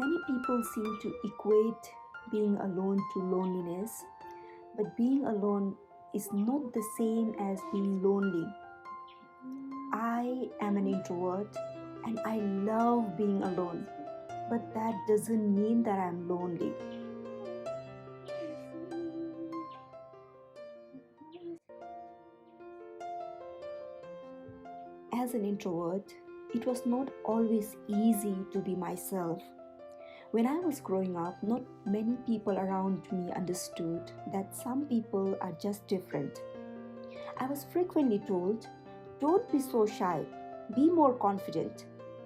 Many people seem to equate being alone to loneliness, but being alone is not the same as being lonely. I am an introvert and I love being alone, but that doesn't mean that I'm lonely. As an introvert, it was not always easy to be myself. When I was growing up, not many people around me understood that some people are just different. I was frequently told, don't be so shy, be more confident,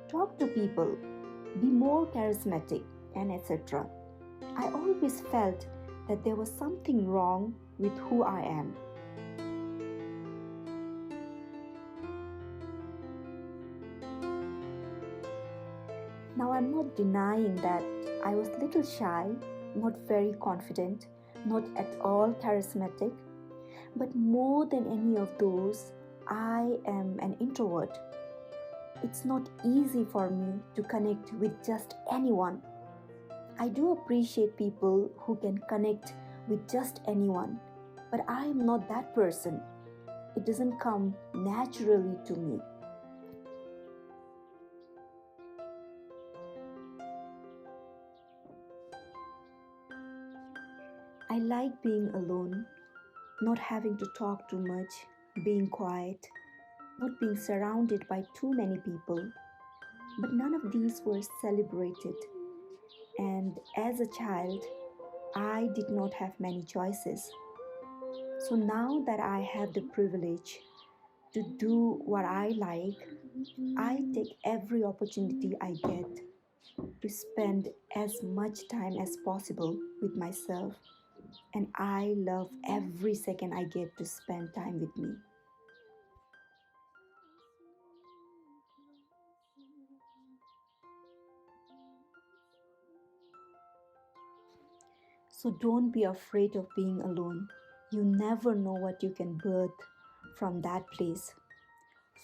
talk to people, be more charismatic, and etc. I always felt that there was something wrong with who I am. Now, I'm not denying that I was a little shy, not very confident, not at all charismatic, but more than any of those, I am an introvert. It's not easy for me to connect with just anyone. I do appreciate people who can connect with just anyone, but I am not that person. It doesn't come naturally to me. I like being alone, not having to talk too much, being quiet, not being surrounded by too many people. But none of these were celebrated. And as a child, I did not have many choices. So now that I have the privilege to do what I like, I take every opportunity I get to spend as much time as possible with myself. And I love every second I get to spend time with me. So don't be afraid of being alone. You never know what you can birth from that place.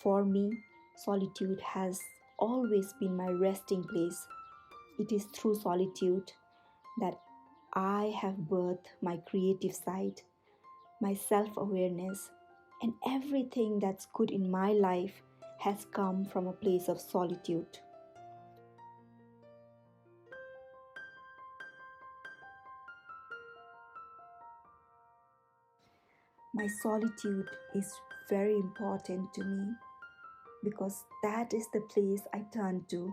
For me, solitude has always been my resting place. It is through solitude that I have birthed my creative side, my self awareness, and everything that's good in my life has come from a place of solitude. My solitude is very important to me because that is the place I turn to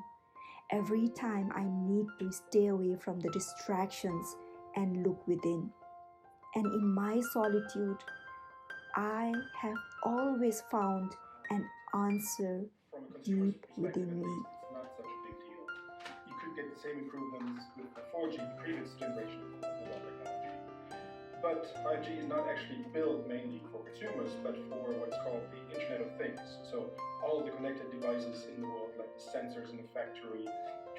every time I need to stay away from the distractions and look within. And in my solitude, I have always found an answer deep within me. It's not such a big deal. You could get the same improvements with the 4G, the previous generation of mobile technology. But 5G is not actually built mainly for consumers, but for what's called the Internet of Things. So all the connected devices in the world, like the sensors in the factory,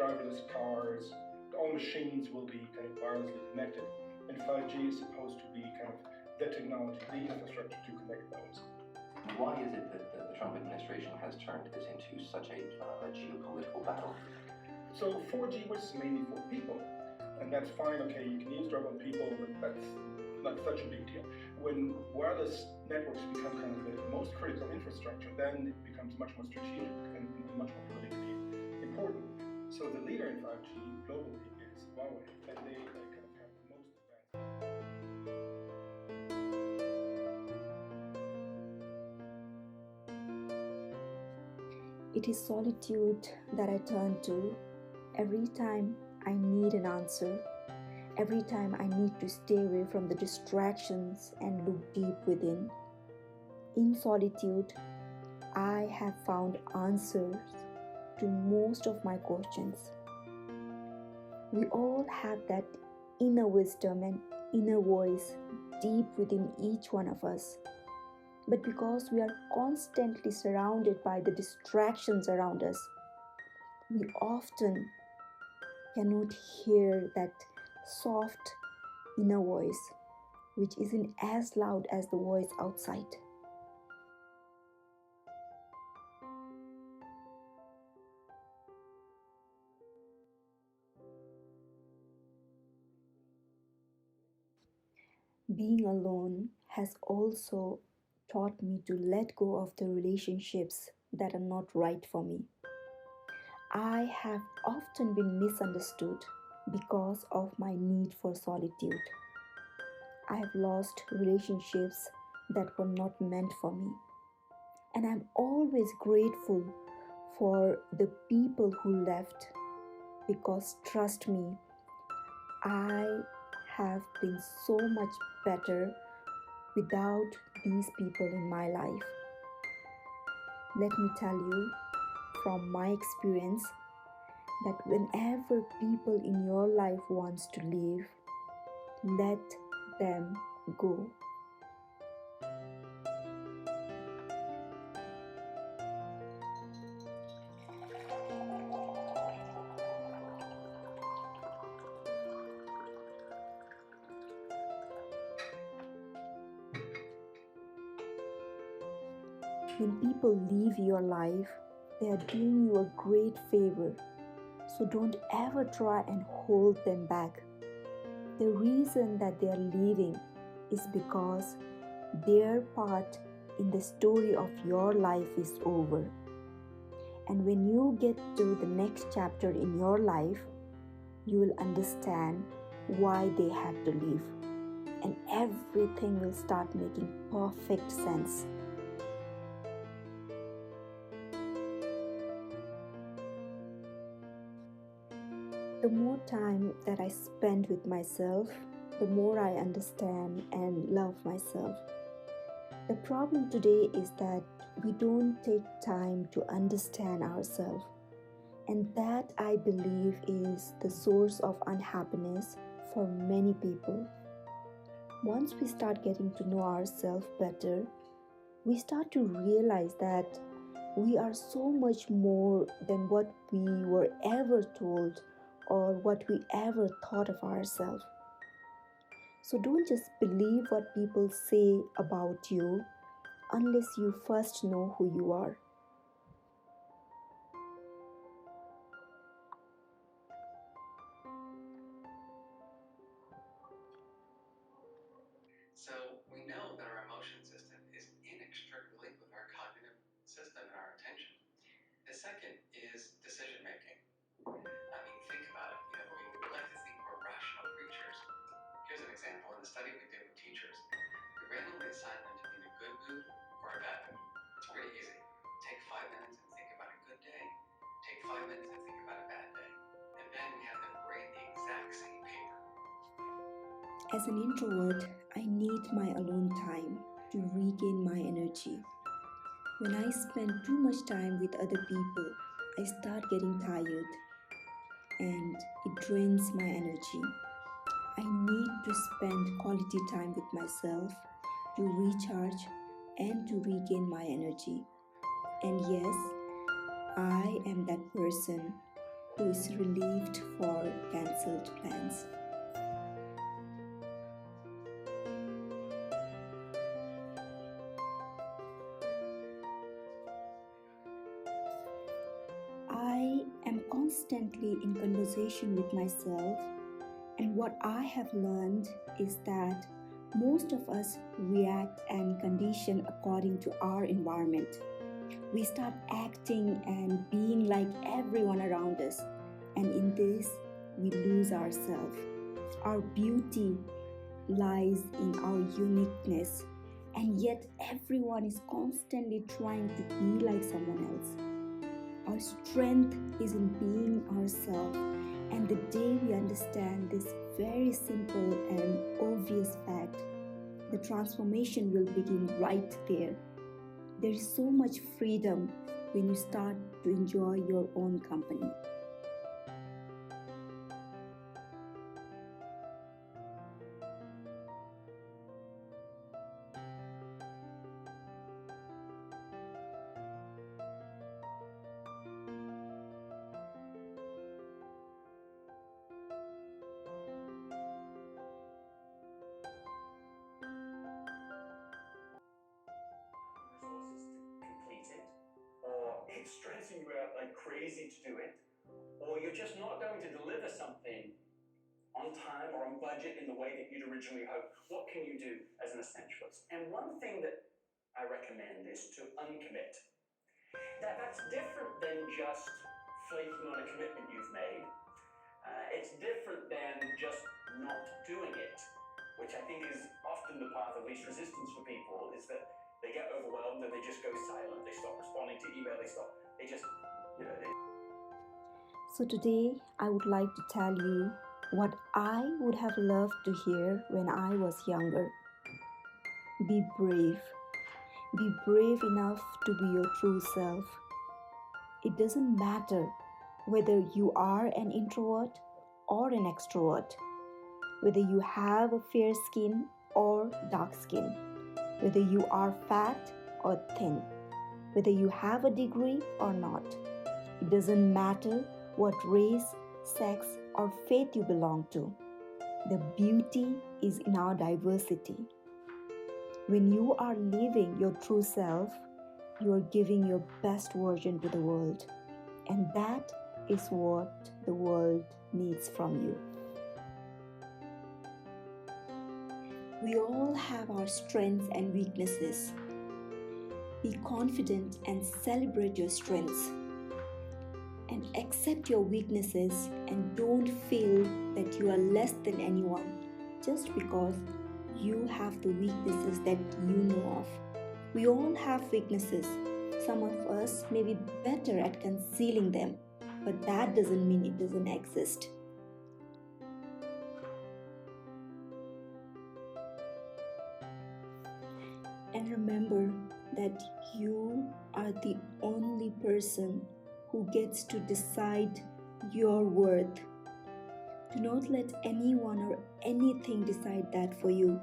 driverless cars, all machines will be kind of wirelessly connected. And 5G is supposed to be kind of the technology, the infrastructure to connect those. Why is it that the Trump administration has turned this into such a geopolitical battle? So 4G was mainly for people, and that's fine. Okay, you can eavesdrop on people, but that's not such a big deal. When wireless networks become kind of the most critical infrastructure, then it becomes much more strategic and much more politically important. So the leader in 5G globally is Huawei, and they kind of have the most advanced. It is solitude that I turn to every time I need an answer, every time I need to stay away from the distractions and look deep within. In solitude, I have found answers to most of my questions. We all have that inner wisdom and inner voice deep within each one of us. But because we are constantly surrounded by the distractions around us, we often cannot hear that soft inner voice, which isn't as loud as the voice outside. Being alone has also taught me to let go of the relationships that are not right for me. I have often been misunderstood because of my need for solitude. I have lost relationships that were not meant for me. And I'm always grateful for the people who left because, trust me, I have been so much better without these people in my life. Let me tell you from my experience that whenever people in your life wants to leave, let them go. When people leave your life, they are doing you a great favor. So don't ever try and hold them back. The reason that they are leaving is because their part in the story of your life is over. And when you get to the next chapter in your life, you will understand why they had to leave. And everything will start making perfect sense. The more time that I spend with myself, the more I understand and love myself. The problem today is that we don't take time to understand ourselves. And that, I believe, is the source of unhappiness for many people. Once we start getting to know ourselves better, we start to realize that we are so much more than what we were ever told or what we ever thought of ourselves. So don't just believe what people say about you unless you first know who you are. So we know that our emotion system is inextricably linked with our cognitive system and our attention. The second is decision making. I mean, think about it. We like to think we're rational creatures. Here's an example. In the study we did with teachers, we randomly assigned them to be in a good mood or a bad mood. It's pretty easy. Take 5 minutes and think about a good day. Take 5 minutes and think about a bad day. And then we had them grade the exact same paper. As an introvert, I need my alone time to regain my energy. When I spend too much time with other people, I start getting tired and it drains my energy. I need to spend quality time with myself to recharge and to regain my energy. And yes, I am that person who is relieved for cancelled plans. I am constantly in conversation with myself, and what I have learned is that most of us react and condition according to our environment. We start acting and being like everyone around us, and in this, we lose ourselves. Our beauty lies in our uniqueness, and yet everyone is constantly trying to be like someone else. Our strength is in being ourselves, and the day we understand this very simple and obvious fact, the transformation will begin right there. There is so much freedom when you start to enjoy your own company. Resources to complete it, or it's stressing you out like crazy to do it, or you're just not going to deliver something on on time or on budget in the way that you'd originally hoped? What can you do as an essentialist? And one thing that I recommend is to uncommit. That's different than just flaking on a commitment you've made. It's different than just not doing it, which I think is often the path of least resistance for people, is that they get overwhelmed and they just go silent. They stop responding to email. They just, you know. So today I would like to tell you what I would have loved to hear when I was younger. Be brave. Be brave enough to be your true self. It doesn't matter whether you are an introvert or an extrovert, whether you have a fair skin or dark skin, whether you are fat or thin, whether you have a degree or not. It doesn't matter what race, sex, or faith you belong to. The beauty is in our diversity. When you are living your true self, you are giving your best version to the world. And that is what the world needs from you. We all have our strengths and weaknesses. Be confident and celebrate your strengths. And accept your weaknesses and don't feel that you are less than anyone just because you have the weaknesses that you know of. We all have weaknesses. Some of us may be better at concealing them, but that doesn't mean it doesn't exist. And remember that you are the only person who gets to decide your worth. Do not let anyone or anything decide that for you.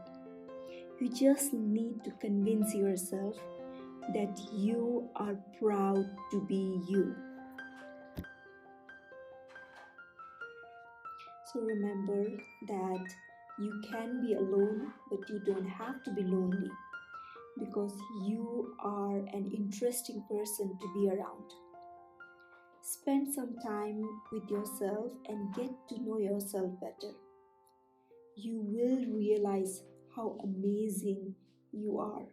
You just need to convince yourself that you are proud to be you. So remember that you can be alone, but you don't have to be lonely, because you are an interesting person to be around. Spend some time with yourself and get to know yourself better. You will realize how amazing you are.